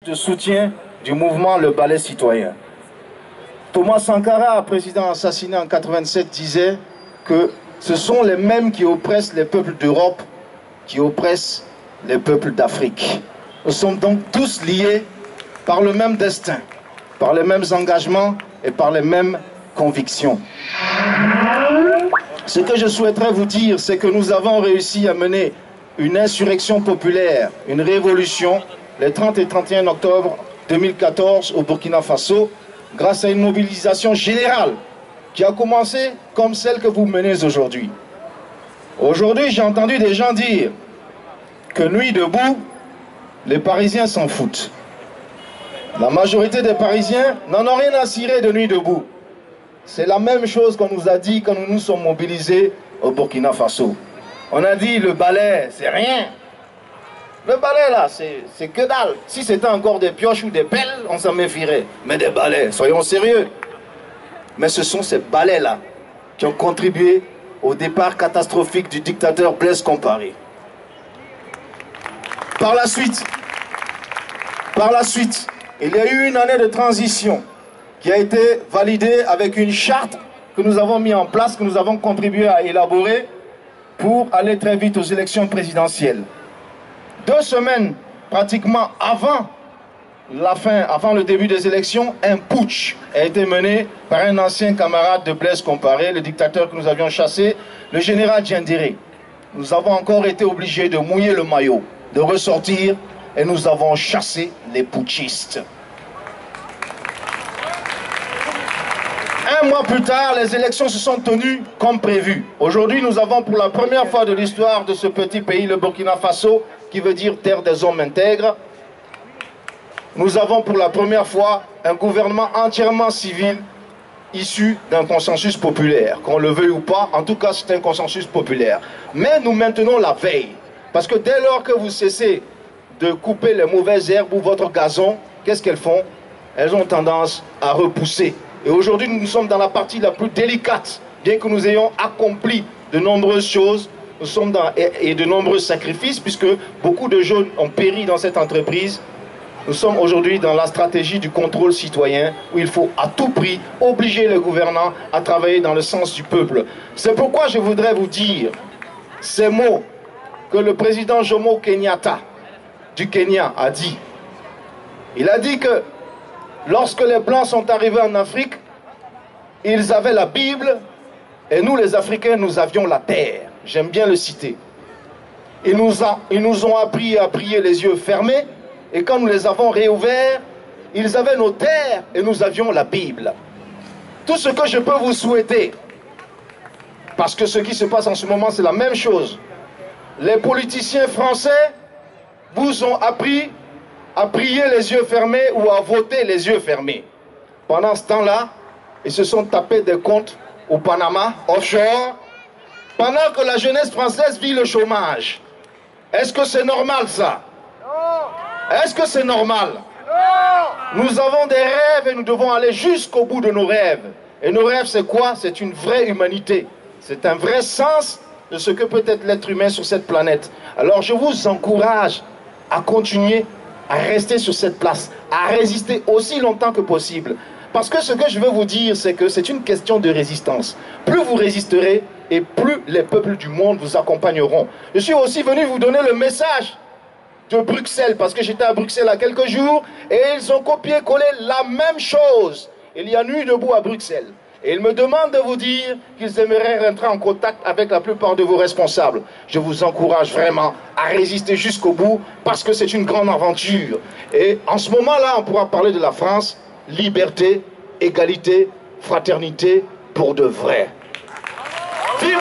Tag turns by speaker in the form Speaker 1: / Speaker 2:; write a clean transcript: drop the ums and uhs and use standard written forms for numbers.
Speaker 1: de soutien du mouvement Le Balai Citoyen. Thomas Sankara, président assassiné en 87, disait que ce sont les mêmes qui oppressent les peuples d'Europe, qui oppressent les peuples d'Afrique. Nous sommes donc tous liés par le même destin, par les mêmes engagements et par les mêmes convictions. Ce que je souhaiterais vous dire, c'est que nous avons réussi à mener une insurrection populaire, une révolution, les 30 et 31 octobre 2014 au Burkina Faso, grâce à une mobilisation générale qui a commencé comme celle que vous menez aujourd'hui. Aujourd'hui, j'ai entendu des gens dire que Nuit debout, les Parisiens s'en foutent. La majorité des Parisiens n'en ont rien à cirer de Nuit debout. C'est la même chose qu'on nous a dit quand nous nous sommes mobilisés au Burkina Faso. On a dit le balai, c'est rien. Le balai là, c'est que dalle. Si c'était encore des pioches ou des pelles, on s'en méfierait. Mais des balais, soyons sérieux. Mais ce sont ces balais là qui ont contribué au départ catastrophique du dictateur Blaise Compaoré. Par la suite, il y a eu une année de transition qui a été validée avec une charte que nous avons mis en place, que nous avons contribué à élaborer pour aller très vite aux élections présidentielles. 2 semaines pratiquement avant le début des élections, un putsch a été mené par un ancien camarade de Blaise Compaoré, le dictateur que nous avions chassé, le général Diendéré. Nous avons encore été obligés de mouiller le maillot, de ressortir, et nous avons chassé les putschistes. Un mois plus tard, les élections se sont tenues comme prévu. Aujourd'hui, nous avons pour la première fois de l'histoire de ce petit pays, le Burkina Faso, qui veut dire terre des hommes intègres, nous avons pour la première fois un gouvernement entièrement civil issu d'un consensus populaire. Qu'on le veuille ou pas, en tout cas c'est un consensus populaire. Mais nous maintenons la veille. Parce que dès lors que vous cessez de couper les mauvaises herbes ou votre gazon, qu'est-ce qu'elles font? Elles ont tendance à repousser. Et aujourd'hui, nous sommes dans la partie la plus délicate. Bien que nous ayons accompli de nombreuses choses, nous sommes et de nombreux sacrifices, puisque beaucoup de jeunes ont péri dans cette entreprise. Nous sommes aujourd'hui dans la stratégie du contrôle citoyen, où il faut à tout prix obliger les gouvernants à travailler dans le sens du peuple. C'est pourquoi je voudrais vous dire ces mots que le président Jomo Kenyatta du Kenya a dit. Il a dit que lorsque les Blancs sont arrivés en Afrique, ils avaient la Bible et nous les Africains, nous avions la terre. J'aime bien le citer. Ils nous ont appris à prier les yeux fermés et quand nous les avons réouverts, ils avaient nos terres et nous avions la Bible. Tout ce que je peux vous souhaiter, parce que ce qui se passe en ce moment, c'est la même chose. Les politiciens français vous ont appris à prier les yeux fermés ou à voter les yeux fermés. Pendant ce temps-là, ils se sont tapés des comptes au Panama, offshore, pendant que la jeunesse française vit le chômage. Est-ce que c'est normal ça? Est-ce que c'est normal? Nous avons des rêves et nous devons aller jusqu'au bout de nos rêves. Et nos rêves, c'est quoi? C'est une vraie humanité. C'est un vrai sens de ce que peut être l'être humain sur cette planète. Alors je vous encourage à continuer à rester sur cette place, à résister aussi longtemps que possible. Parce que ce que je veux vous dire, c'est que c'est une question de résistance. Plus vous résisterez, et plus les peuples du monde vous accompagneront. Je suis aussi venu vous donner le message de Bruxelles, parce que j'étais à Bruxelles il y a quelques jours, et ils ont copié-collé la même chose. Il y a Nuit debout à Bruxelles. Et ils me demandent de vous dire qu'ils aimeraient rentrer en contact avec la plupart de vos responsables. Je vous encourage vraiment à résister jusqu'au bout, parce que c'est une grande aventure. Et en ce moment-là, on pourra parler de la France, liberté, égalité, fraternité, pour de vrai. Vive le